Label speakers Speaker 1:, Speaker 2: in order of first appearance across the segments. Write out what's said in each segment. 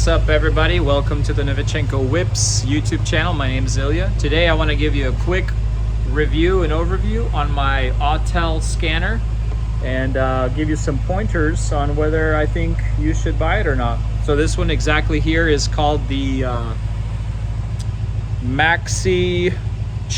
Speaker 1: What's up, everybody? Welcome to the Novichenko Whips YouTube channel. My name is Ilya. Today I want to give you a quick review and overview on my Autel scanner and give you some pointers on whether I think you should buy it or not. So this one exactly here is called the MaxiCheck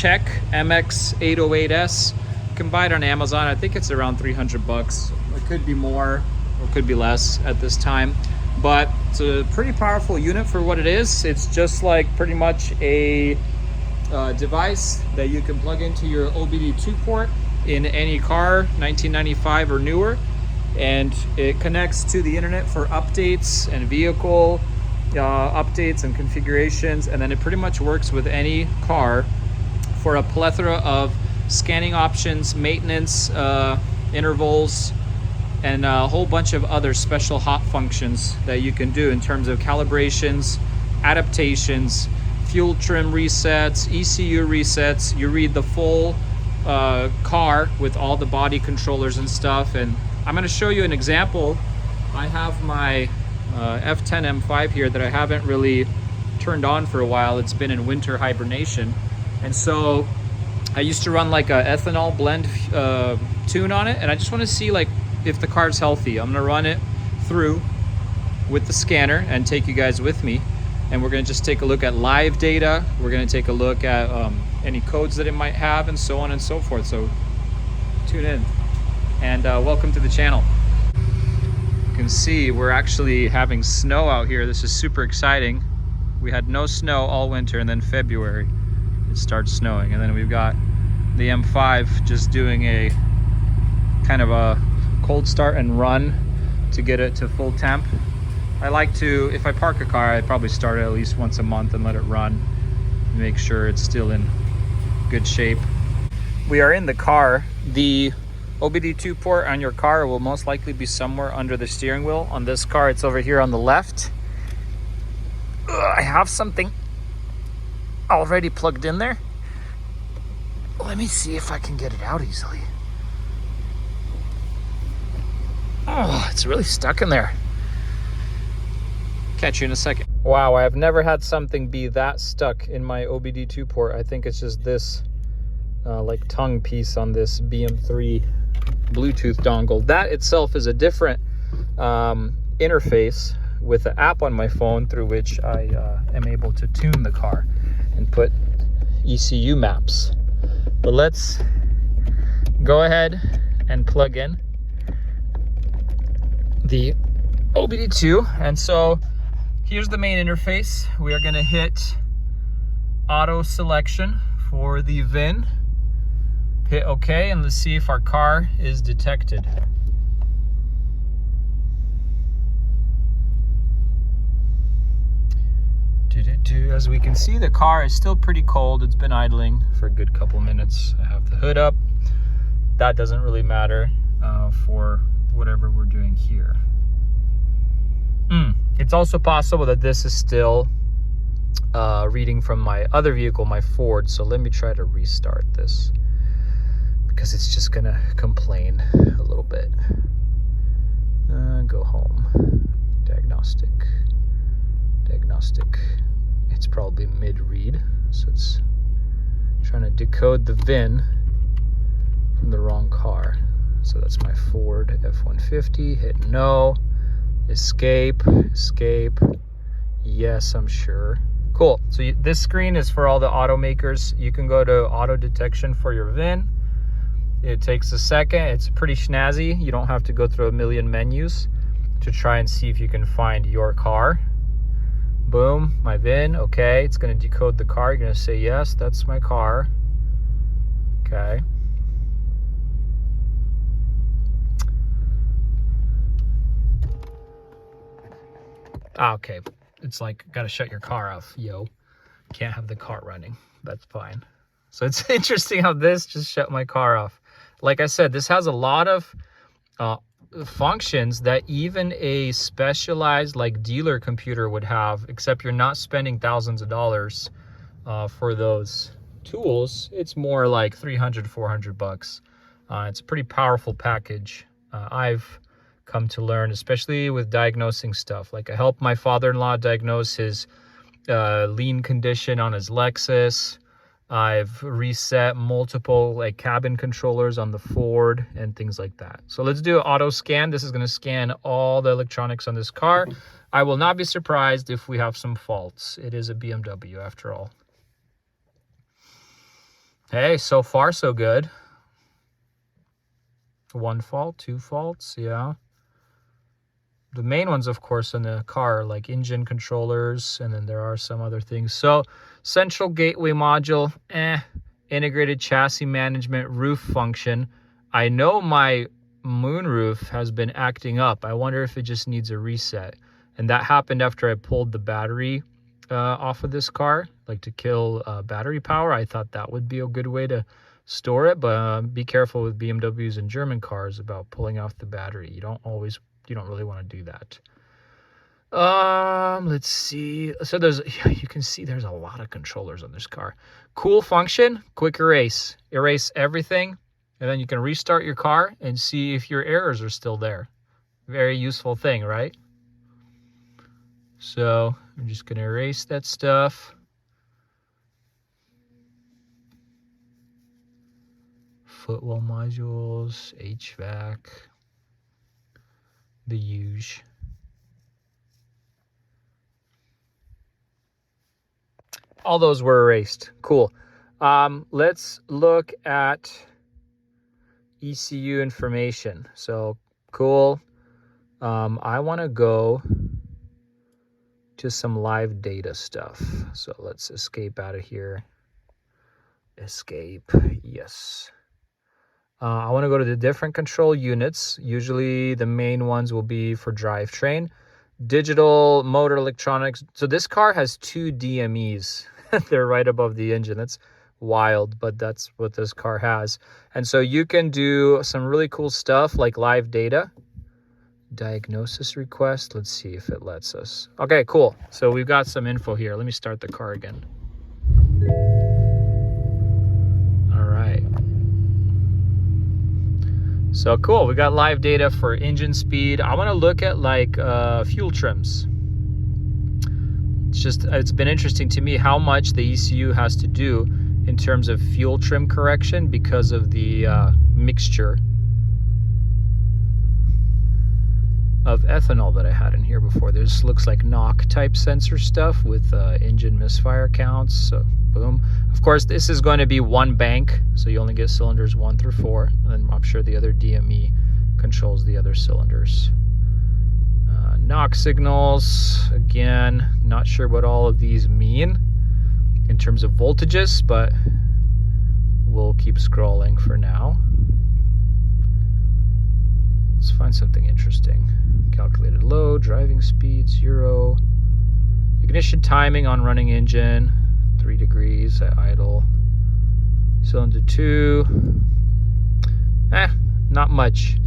Speaker 1: MX808S. You can buy it on Amazon. I think it's around 300 bucks. It could be more or could be less at this time, but it's a pretty powerful unit for what it is. It's just like pretty much a device that you can plug into your OBD2 port in any car, 1995 or newer, and it connects to the internet for updates and vehicle updates and configurations, and then it pretty much works with any car for a plethora of scanning options, maintenance intervals, and a whole bunch of other special hot functions that you can do in terms of calibrations, adaptations, fuel trim resets, ECU resets. You read the full car with all the body controllers and stuff. And I'm gonna show you an example. I have my F10 M5 here that I haven't really turned on for a while. It's been in winter hibernation. And so I used to run like a ethanol blend tune on it. And I just wanna see like if the car's healthy. I'm gonna run it through with the scanner and take you guys with me. And we're gonna just take a look at live data. We're gonna take a look at any codes that it might have and so on and so forth. So tune in and welcome to the channel. You can see we're actually having snow out here. This is super exciting. We had no snow all winter, and then February it starts snowing. And then we've got the M5 just doing a kind of a cold start and run to get it to full temp. I like to, if I park a car, I probably start it at least once a month and let it run, make sure it's still in good shape. We are in the car. The OBD2 port on your car will most likely be somewhere under the steering wheel. On this car, it's over here on the left. I have something already plugged in there. Let me see if I can get it out easily. Oh, it's really stuck in there. Catch you in a second. Wow, I have never had something be that stuck in my OBD2 port. I think it's just this like tongue piece on this BM3 Bluetooth dongle. That itself is a different interface with an app on my phone through which I am able to tune the car and put ECU maps. But let's go ahead and plug in the OBD2. And so here's the main interface. We are going to hit auto selection for the VIN, hit OK, and let's see if our car is detected. As we can see, the car is still pretty cold. It's been idling for a good couple minutes. I have the hood up. That doesn't really matter for whatever we're doing here. It's also possible that this is still reading from my other vehicle, my Ford. So let me try to restart this because it's just gonna complain a little bit. Go home. Diagnostic. It's probably mid-read, so it's trying to decode the VIN from the wrong car. So that's my Ford F-150. Hit no. Escape. Yes, I'm sure. Cool. So this screen is for all the automakers. You can go to auto detection for your VIN. It takes a second. It's pretty snazzy. You don't have to go through a million menus to try and see if you can find your car. Boom, my VIN. Okay, it's going to decode the car. You're going to say, yes, that's my car. Okay. Okay, it's like, gotta shut your car off, yo. Can't have the car running. That's fine. So it's interesting how this just shut my car off. Like I said, this has a lot of functions that even a specialized like dealer computer would have, except you're not spending thousands of dollars for those tools. It's more like 300, 400 bucks. It's a pretty powerful package. I've come to learn, especially with diagnosing stuff. Like I helped my father-in-law diagnose his lean condition on his Lexus. I've reset multiple like cabin controllers on the Ford and things like that. So let's do an auto scan. This is going to scan all the electronics on this car. I will not be surprised if we have some faults. It is a BMW after all. Hey, so far so good. 1 fault, 2 faults, yeah. The main ones, of course, in the car, like engine controllers, and then there are some other things. So, central gateway module, integrated chassis management, roof function. I know my moonroof has been acting up. I wonder if it just needs a reset. And that happened after I pulled the battery off of this car, like to kill battery power. I thought that would be a good way to store it, but be careful with BMWs and German cars about pulling off the battery. You don't really want to do that. Let's see. So you can see there's a lot of controllers on this car. Cool function, quick erase. Erase everything, and then you can restart your car and see if your errors are still there. Very useful thing, right? So I'm just going to erase that stuff. Footwell modules, HVAC, the huge. All those were erased. Cool. Let's look at ECU information. So cool. I want to go to some live data stuff. So let's escape out of here. Escape. Yes. I want to go to the different control units. Usually the main ones will be for drivetrain. Digital motor electronics. So this car has 2 DMEs. They're right above the engine. That's wild, but that's what this car has. And so you can do some really cool stuff like live data. Diagnosis request. Let's see if it lets us. Okay, cool. So we've got some info here. Let me start the car again. All right. So cool. We got live data for engine speed. I want to look at like fuel trims. It's been interesting to me how much the ECU has to do in terms of fuel trim correction because of the mixture of ethanol that I had in here before. This looks like knock type sensor stuff with engine misfire counts. So boom. Of course, this is going to be one bank, so you only get cylinders 1 through 4, and then I'm sure the other DME controls the other cylinders. Knock signals, again, not sure what all of these mean in terms of voltages, but we'll keep scrolling for now. Let's find something interesting. Calculated load, driving speed, 0. Ignition timing on running engine, 3 degrees at idle. Cylinder 2, not much.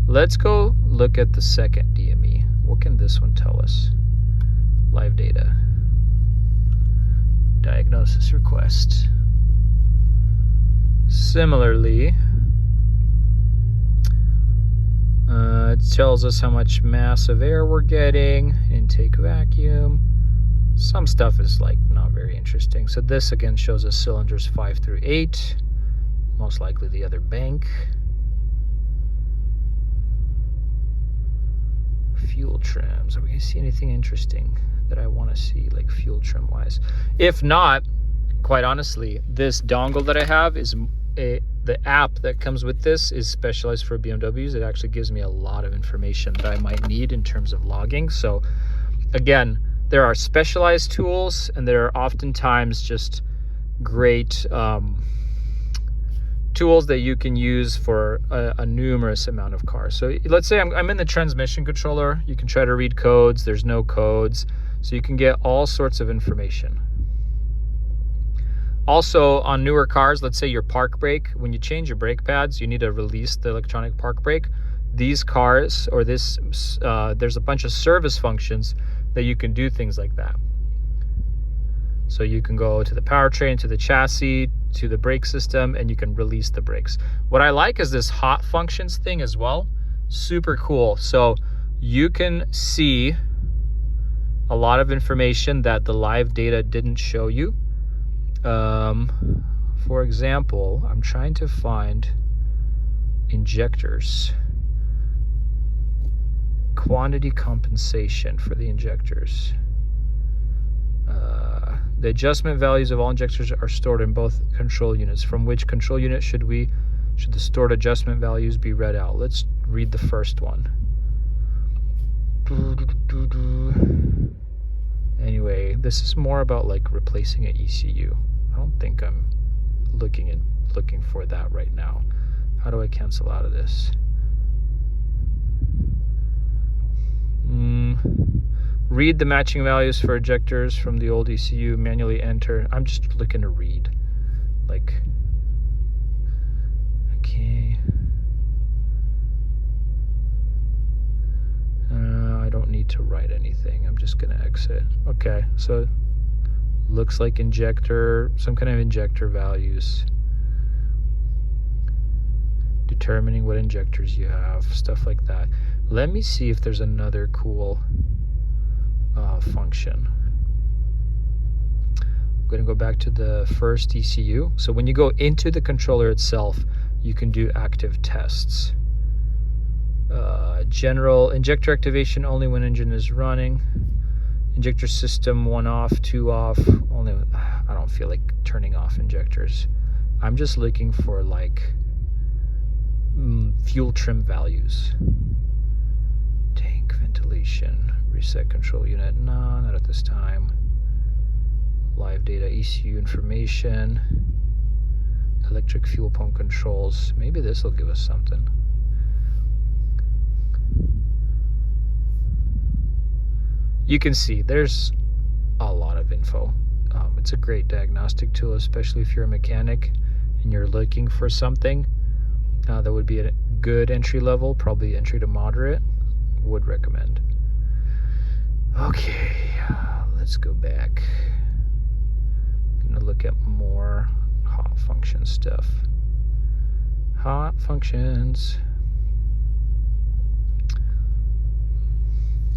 Speaker 1: Let's go look at the second DME. What can this one tell us? Live data. Diagnosis request. Similarly, it tells us how much mass of air we're getting, intake vacuum. Some stuff is like not very interesting. So this again shows us cylinders 5 through 8, most likely the other bank. Fuel trims. Are we going to see anything interesting that I want to see, like fuel trim wise? If not, quite honestly, this dongle that I have is the app that comes with this is specialized for BMWs. It actually gives me a lot of information that I might need in terms of logging. So again, there are specialized tools, and there are oftentimes just great tools that you can use for a numerous amount of cars. So let's say I'm in the transmission controller. You can try to read codes. There's no codes. So you can get all sorts of information. Also, on newer cars, let's say your park brake, when you change your brake pads, you need to release the electronic park brake. These cars, or this, there's a bunch of service functions that you can do things like that. So you can go to the powertrain, to the chassis, to the brake system, and you can release the brakes. What I like is this hot functions thing as well. Super cool. So you can see a lot of information that the live data didn't show you. For example, I'm trying to find injectors. Quantity compensation for the injectors. The adjustment values of all injectors are stored in both control units. From which control unit should the stored adjustment values be read out? Let's read the first one. Anyway, this is more about like replacing an ECU. I don't think I'm looking for that right now. How do I cancel out of this? Read the matching values for ejectors from the old ECU, manually enter. I'm just looking to read. Like, okay. I don't need to write anything. I'm just gonna exit. Okay, so looks like some kind of injector values. Determining what injectors you have, stuff like that. Let me see if there's another cool function. I'm going to go back to the first ECU. So when you go into the controller itself, you can do active tests. General injector activation only when engine is running. Injector system 1 off, 2 off. Only. I don't feel like turning off injectors. I'm just looking for like fuel trim values. Tank ventilation, reset control unit. No, not at this time. Live data, ECU information, electric fuel pump controls. Maybe this will give us something. You can see there's a lot of info. It's a great diagnostic tool, especially if you're a mechanic and you're looking for something that would be a good entry level, probably entry to moderate. Would recommend. Okay, let's go back. Gonna look at more hot function stuff. Hot functions.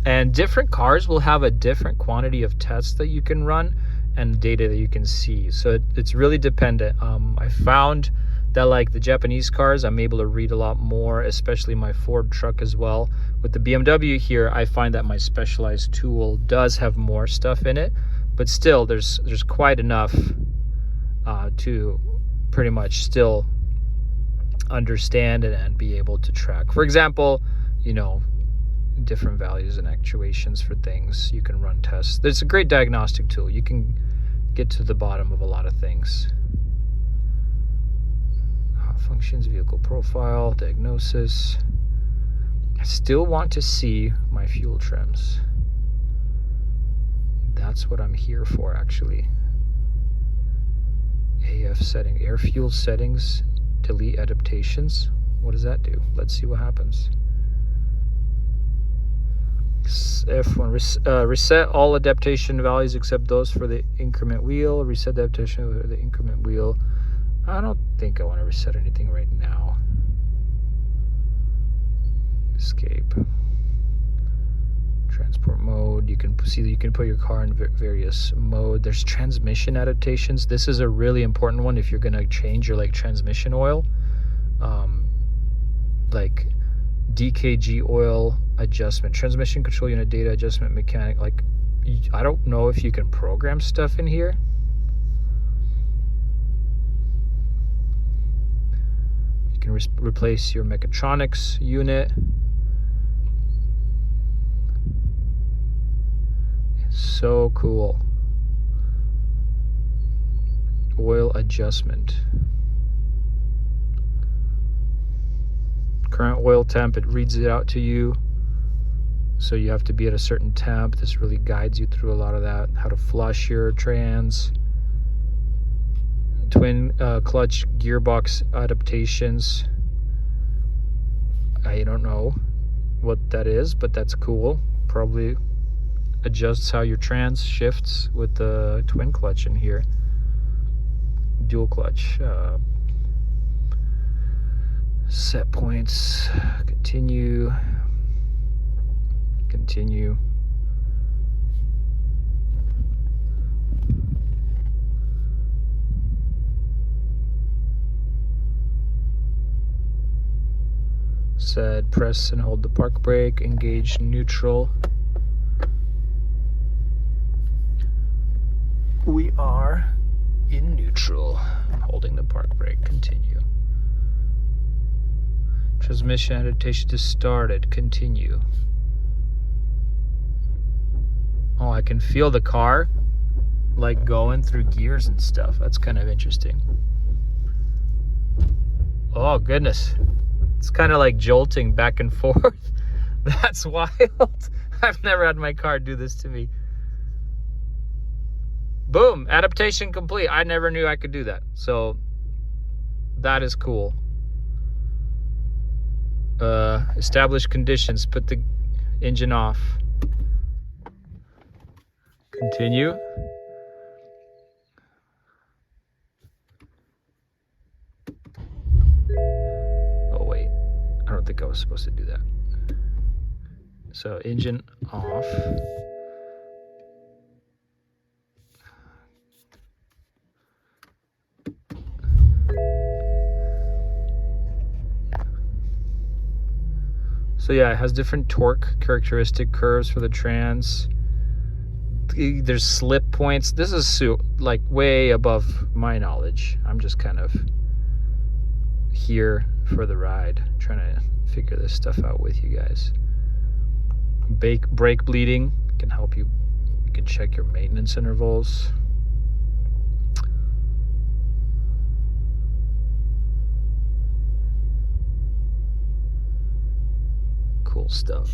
Speaker 1: And different cars will have a different quantity of tests that you can run and data that you can see. So it's really dependent. I found that like the Japanese cars, I'm able to read a lot more, especially my Ford truck as well. With the BMW here, I find that my specialized tool does have more stuff in it, but still there's quite enough to pretty much still understand and be able to track. For example, different values and actuations for things. You can run tests. It's a great diagnostic tool. You can get to the bottom of a lot of things. Functions, vehicle profile, diagnosis. I still want to see my fuel trims. That's what I'm here for, actually. AF setting, air fuel settings, delete adaptations. What does that do? Let's see what happens. F1, reset all adaptation values except those for the increment wheel. Reset adaptation for the increment wheel. I don't think I want to reset anything right now. Escape. Transport mode. You can see that you can put your car in various mode. There's transmission adaptations. This is a really important one if you're going to change your transmission oil. Like DKG oil adjustment, transmission control unit data adjustment mechanic. I don't know if you can program stuff in here. You can replace your mechatronics unit. So cool. Oil adjustment. Current oil temp, it reads it out to you. So you have to be at a certain temp. This really guides you through a lot of that. How to flush your trans. Twin clutch gearbox adaptations. I don't know what that is, but that's cool. Probably adjusts how your trans shifts with the twin clutch in here. Dual clutch. Set points, continue, continue. Said press and hold the park brake, engage neutral. We are in neutral. Holding the park brake, continue. Transmission adaptation just started, continue. Oh, I can feel the car like going through gears and stuff. That's kind of interesting. Oh goodness. It's kind of like jolting back and forth. That's wild. I've never had my car do this to me. Boom, adaptation complete. I never knew I could do that. So that is cool. Establish conditions, put the engine off. Continue. Oh wait, I don't think I was supposed to do that. So engine off. So yeah, it has different torque characteristic curves for the trans. There's slip points. This is like way above my knowledge. I'm just kind of here for the ride, trying to figure this stuff out with you guys. Brake bleeding can help you. You can check your maintenance intervals. Cool stuff.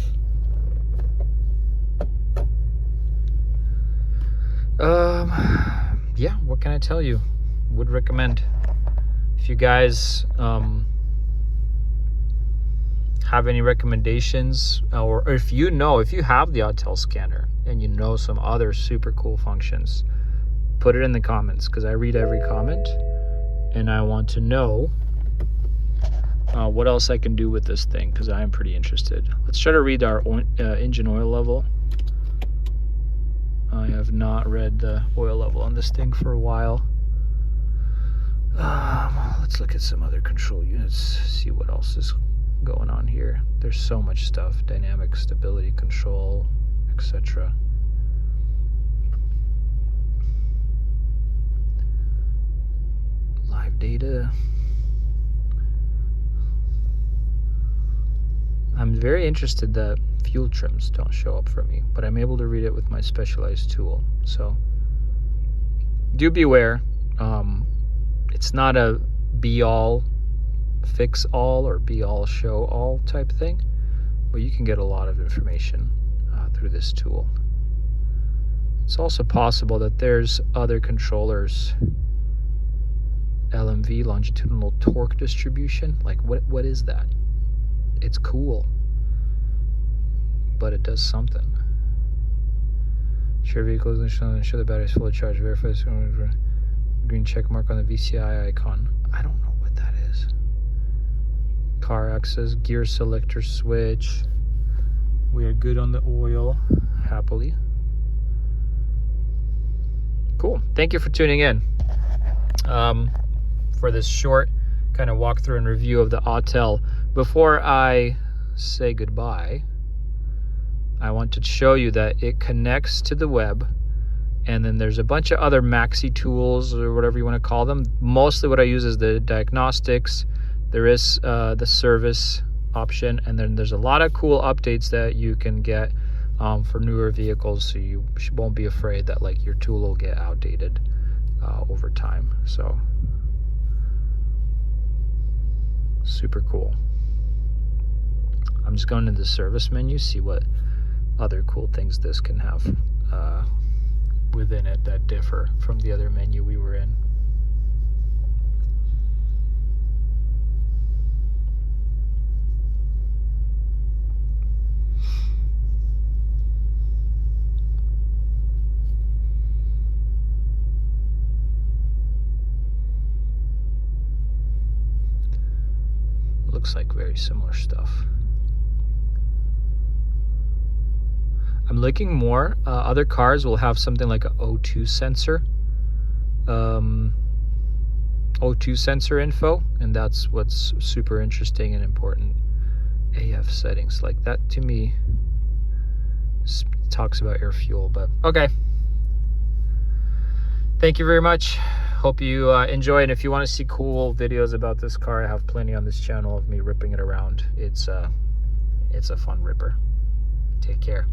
Speaker 1: Yeah, what can I tell you? Would recommend. If you guys have any recommendations, or if you have the Autel scanner and you know some other super cool functions, put it in the comments, because I read every comment and I want to know what else I can do with this thing, because I am pretty interested. Let's try to read our engine oil level. I have not read the oil level on this thing for a while. Let's look at some other control units, see what else is going on here. There's so much stuff. Dynamic stability control, etc. Live data. I'm very interested that fuel trims don't show up for me, but I'm able to read it with my specialized tool. So do beware. It's not a be-all, fix-all, or be-all, show-all type thing, but you can get a lot of information through this tool. It's also possible that there's other controllers. LMV, longitudinal torque distribution. Like, what is that? It's cool, but it does something. Share vehicles and ensure the battery is fully charged. Verify green check mark on the VCI icon. I don't know what that is. Car access, gear selector switch. We are good on the oil, happily. Cool. Thank you for tuning in for this short kind of walkthrough and review of the Autel. Before I say goodbye, I want to show you that it connects to the web, and then there's a bunch of other Maxi tools, or whatever you want to call them. Mostly what I use is the diagnostics. There is the service option, and then there's a lot of cool updates that you can get for newer vehicles, so you won't be afraid that like your tool will get outdated over time. So super cool. I'm just going into the service menu, see what other cool things this can have within it that differ from the other menu we were in. looks like very similar stuff. I'm looking more. Other cars will have something like a O2 sensor. O2 sensor info, and that's what's super interesting and important. AF settings, like that to me talks about air fuel, but okay. Thank you very much. Hope you enjoy, and if you want to see cool videos about this car, I have plenty on this channel of me ripping it around. It's a fun ripper. Take care.